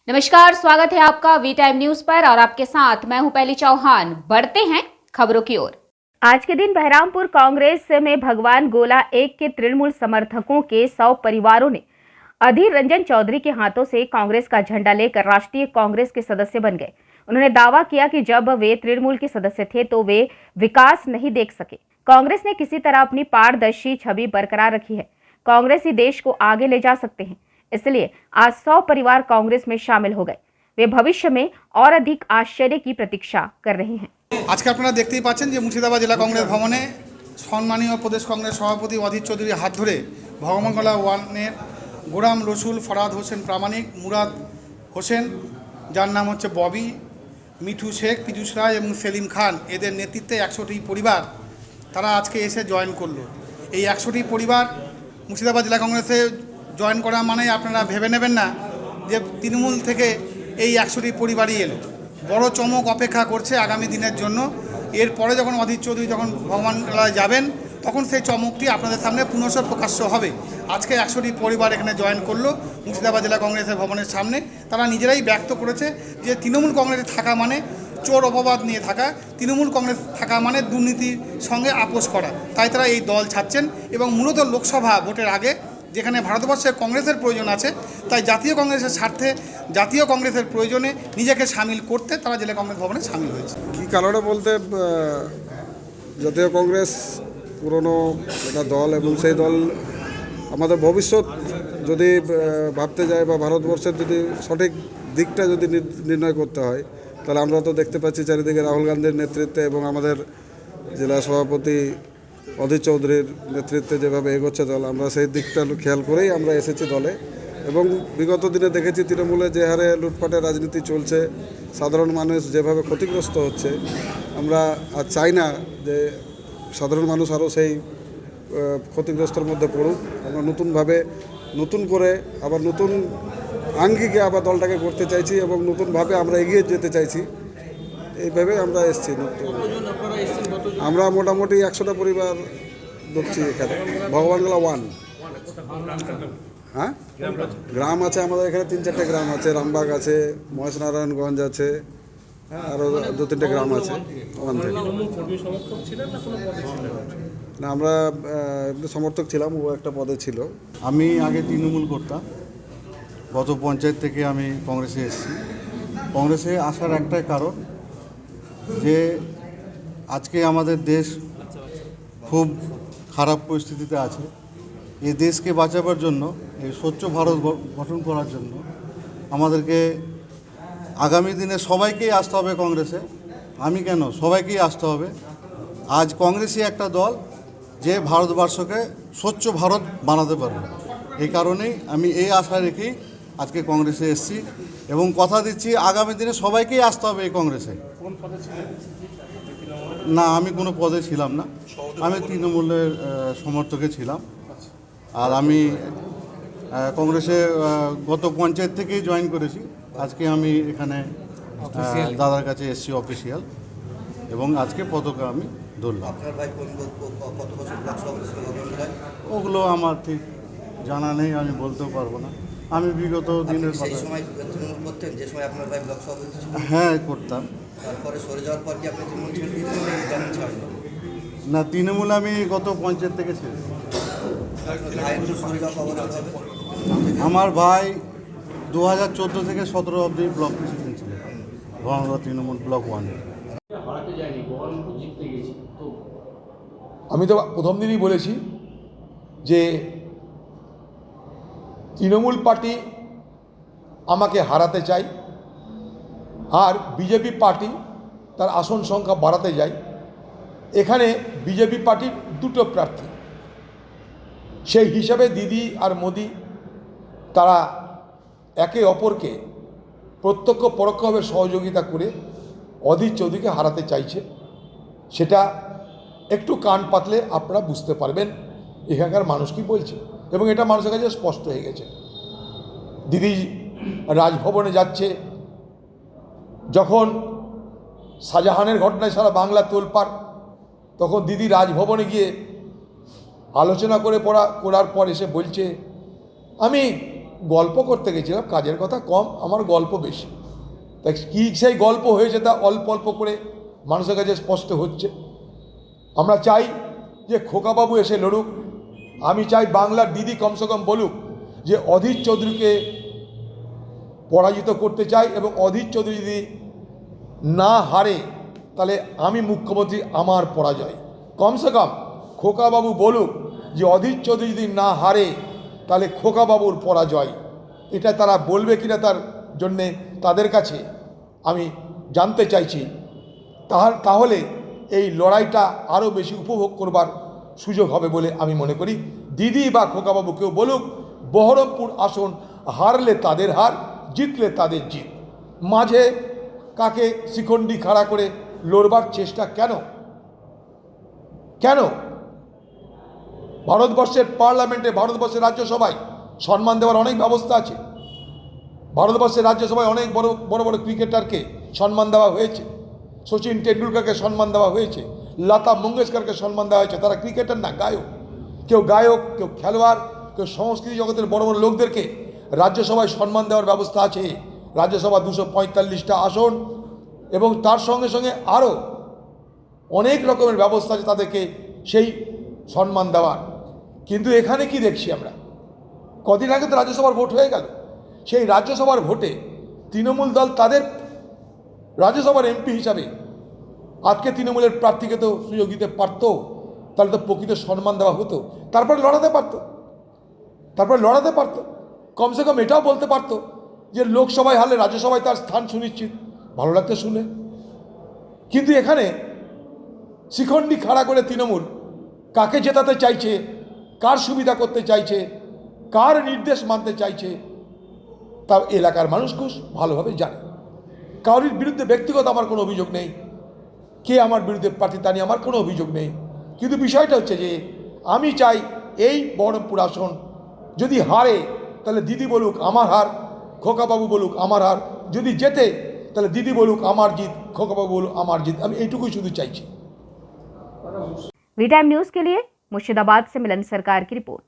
नमस्कार, स्वागत है आपका वी टाइम न्यूज पर और आपके साथ मैं हूं पहली चौहान। बढ़ते हैं खबरों की ओर। आज के दिन बहरामपुर कांग्रेस में भगवान गोला 1 के तृणमूल समर्थकों के 100 परिवारों ने अधीर रंजन चौधरी के हाथों से कांग्रेस का झंडा लेकर राष्ट्रीय कांग्रेस के सदस्य बन गए। उन्होंने दावा किया कि जब वे तृणमूल के सदस्य थे तो वे विकास नहीं देख सके। कांग्रेस ने किसी तरह अपनी पारदर्शी छवि बरकरार रखी है। कांग्रेस ही देश को आगे ले जा सकते हैं, इसलिए आज 100 परिवार कांग्रेस में शामिल हो गए। वे भविष्य में और अधिक आश्चर्य की प्रतीक्षा कर रहे हैं। আজকে আপনারা দেখতেই পাচ্ছেন যে মুর্শিদাবাদ জেলা কংগ্রেস ভবনে সম্মানীয় প্রদেশ কংগ্রেস সভাপতি অধীর চৌধুরীর হাত ধরে ভগবানগোলা ওয়ানের গোলাম রসুল, ফরাদ হোসেন প্রামাণিক, মুরাদ হোসেন যার নাম হচ্ছে ববি, মিঠু শেখ, পীযুষ রায় এবং সেলিম খান, এদের নেতৃত্বে 100টি পরিবার তারা আজকে এসে জয়েন করলো। এই 100টি পরিবার মুর্শিদাবাদ জেলা কংগ্রেসে জয়েন করা মানে আপনারা ভেবে নেবেন না যে তৃণমূল থেকে এই 100টি পরিবারই এলো। বড় চমক অপেক্ষা করছে আগামী দিনের জন্য। এরপরে যখন অধীর চৌধুরী যখন ভগবানগোলায় যাবেন তখন সেই চমকটি আপনাদের সামনে পুনঃ প্রকাশ্য হবে। আজকে 100টি পরিবার এখানে জয়েন করলো মুর্শিদাবাদ জেলা কংগ্রেসের ভবনের সামনে। তারা নিজেরাই ব্যক্ত করেছে যে তৃণমূল কংগ্রেসে থাকা মানে চোর অপবাদ নিয়ে থাকা, তৃণমূল কংগ্রেস থাকা মানে দুর্নীতির সঙ্গে আপোষ করা। তাই তারা এই দল ছাড়ছেন এবং মূলত লোকসভা ভোটের আগে যেখানে ভারতবর্ষে কংগ্রেসের প্রয়োজন আছে, তাই জাতীয় কংগ্রেসের স্বার্থে জাতীয় কংগ্রেসের প্রয়োজনে নিজেকে সামিল করতে তারা জেলা কংগ্রেস ভবনে সামিল হয়েছে। কী কারণে বলতে জাতীয় কংগ্রেস পুরনো একটা দল এবং সেই দল আমাদের ভবিষ্যৎ যদি ভাবতে যায় বা ভারতবর্ষের যদি সঠিক দিকটা যদি নির্ণয় করতে হয়, তাহলে আমরা তো দেখতে পাচ্ছি চারিদিকে রাহুল গান্ধীর নেতৃত্বে এবং আমাদের জেলা সভাপতি অধীর চৌধুরীর নেতৃত্বে যেভাবে এগোচ্ছে দল, আমরা সেই দিকটা খেয়াল করেই আমরা এসেছি দলে। এবং বিগত দিনে দেখেছি তৃণমূলে যে হারে লুটপাটের রাজনীতি চলছে, সাধারণ মানুষ যেভাবে ক্ষতিগ্রস্ত হচ্ছে, আমরা আর চাই না যে সাধারণ মানুষ আরও সেই ক্ষতিগ্রস্তের মধ্যে পড়ুক। আমরা নতুনভাবে নতুন করে আবার নতুন আঙ্গিকে আবার দলটাকে করতে চাইছি এবং নতুনভাবে আমরা এগিয়ে যেতে চাইছি। এইভাবে আমরা এসেছি। আমরা মোটামুটি 100টা পরিবার ঢুকছি এখানে ভগবানগোলা 1। হ্যাঁ, গ্রাম আছে আমাদের এখানে 3-4টে গ্রাম আছে, রামবাগ আছে, মহেশনারায়ণগঞ্জ আছে, হ্যাঁ, আরও 2-3টে গ্রাম আছে। না, আমরা একটু সমর্থক ছিলাম, ও একটা পদে ছিল। আমি আগে তৃণমূল করতাম, গত পঞ্চায়েত থেকে আমি কংগ্রেসে এসেছি। কংগ্রেসে আসার একটাই কারণ যে আজকে আমাদের দেশ খুব খারাপ পরিস্থিতিতে আছে। এই দেশকে বাঁচাবার জন্য, এই স্বচ্ছ ভারত গঠন করার জন্য আমাদেরকে আগামী দিনে সবাইকেই আসতে হবে কংগ্রেসে। আমি কেন, সবাইকেই আসতে হবে। আজ কংগ্রেসই একটা দল যে ভারতবর্ষকে স্বচ্ছ ভারত বানাতে পারবে। এই কারণেই আমি এই আশা রেখেই আজকে কংগ্রেসে এসেছি এবং কথা দিচ্ছি আগামী দিনে সবাইকেই আসতে হবে এই কংগ্রেসে। না, আমি কোনো পদে ছিলাম না, আমি তৃণমূলের সমর্থকে ছিলাম। আর আমি কংগ্রেসে গত পঞ্চায়েত থেকেই জয়েন করেছি। আজকে আমি এখানে দাদার কাছে এসেছি অফিসিয়াল এবং আজকে পতাকা আমি ধরলাম। ওগুলো আমার ঠিক জানা নেই, আমি বলতেও পারবো না। আমি বিগত দিনের কথা হ্যাঁ করতাম। না, তৃণমূল আমি গত পঞ্চায়েত থেকে ছিল। আমার ভাই 2014 থেকে 17 অবধি ব্লক প্রেসিডেন্ট ছিল ভগবানগোলা তৃণমূল ব্লক 1। আমি তো প্রথম দিনই বলেছি যে তৃণমূল পার্টি আমাকে হারাতে চাই আর বিজেপি পার্টি তার আসন সংখ্যা বাড়াতে যায়। এখানে বিজেপি পার্টির দুটো প্রার্থী, সেই হিসাবে দিদি আর মোদি তারা একে অপরকে প্রত্যক্ষ পরোক্ষভাবে সহযোগিতা করে অধীর চৌধুরীকে হারাতে চাইছে। সেটা একটু কান পাতলে আপনারা বুঝতে পারবেন এখানকার মানুষ কি বলছে এবং এটা মানুষের কাছে স্পষ্ট হয়ে গেছে। দিদি রাজভবনে যাচ্ছে, যখন শাহজাহানের ঘটনায় সারা বাংলা তোলপাড়, তখন দিদি রাজভবনে গিয়ে আলোচনা করার পর এসে বলছে আমি গল্প করতে গেছিলাম, কাজের কথা কম, আমার গল্প বেশি। তাই কী সেই গল্প হয়েছে তা অল্প অল্প করে মানুষের কাছে স্পষ্ট হচ্ছে। আমরা চাই যে খোকাবাবু এসে লড়ুক। আমি চাই বাংলার দিদি কমসে কম বলুক যে অধীর চৌধুরীকে পরাজিত করতে চাই, এবং অধীর চৌধুরী যদি না হারে তাহলে আমি মুখ্যমন্ত্রী, আমার পরাজয়। কমসে কম খোকাবাবু বলুক যে অধীর চৌধুরী যদি না হারে তাহলে খোকাবাবুর পরাজয়। এটা তারা বলবে কিনা তার জন্যে তাদের কাছে আমি জানতে চাইছি। তাহলে এই লড়াইটা আরও বেশি উপভোগ করবার সুযোগ হবে বলে আমি মনে করি। দিদি বা খোকাবাবু কেউ বলুক, বহরমপুর আসন হারলে তাদের হার, জিতলে তাদের জিত। মাঝে কাকে শিখণ্ডি খাড়া করে লড়বার চেষ্টা কেন? কেন? ভারতবর্ষের পার্লামেন্টে, ভারতবর্ষের রাজ্যসভায় সম্মান দেওয়ার অনেক ব্যবস্থা আছে। ভারতবর্ষের রাজ্যসভায় অনেক বড় বড় বড় ক্রিকেটারকে সম্মান দেওয়া হয়েছে। সচিন টেন্ডুলকারকে সম্মান দেওয়া হয়েছে, লতা মঙ্গেশকরকে সম্মান দেওয়া হয়েছে। তারা ক্রিকেটার না, গায়ক। কেউ গায়ক, কেউ খেলোয়াড়, কেউ সংস্কৃতি জগতের বড় বড় লোকদেরকে রাজ্যসভায় সম্মান দেওয়ার ব্যবস্থা আছে। রাজ্যসভা 245টা আসন, এবং তার সঙ্গে সঙ্গে আরও অনেক রকমের ব্যবস্থা আছে তাদেরকে সেই সম্মান দেওয়ার। কিন্তু এখানে কি দেখছি আমরা? কদিন আগে তো রাজ্যসভার ভোট হয়ে গেল। সেই রাজ্যসভার ভোটে তৃণমূল দল তাদের রাজ্যসভার এমপি হিসাবে আজকে তৃণমূলের প্রার্থীকে তো সুযোগ দিতে পারতো, তাহলে তো প্রকৃত সম্মান দেওয়া হতো। তারপরে লড়াতে পারতো। কমসে কম এটাও বলতে পারতো যে লোকসভায় হারলে রাজ্যসভায় তার স্থান সুনিশ্চিত। ভালো লাগতো শুনে। কিন্তু এখানে শিখণ্ডি খাড়া করে তৃণমূল কাকে জেতাতে চাইছে, কার সুবিধা করতে চাইছে, কার নির্দেশ মানতে চাইছে, তা এলাকার মানুষ খুব ভালোভাবে জানে। কারোর বিরুদ্ধে ব্যক্তিগত আমার কোনো অভিযোগ নেই, কে আমার বিরুদ্ধে প্রার্থী তা নিয়ে আমার কোনো অভিযোগ নেই। কিন্তু বিষয়টা হচ্ছে যে আমি চাই এই বহরমপুর আসন যদি হারে তাহলে দিদি বলুক আমার হার, খোকাবাবু বলুক আমার হার। যদি জেতে তাহলে দিদি বলুক আমার জিত, খোকাবাবু বলুক আমার জিত। আমি এইটুকুই শুধু চাইছি। वी टाइम न्यूज के लिए मुर्शिदाबाद से मिलन सरकार की रिपोर्ट।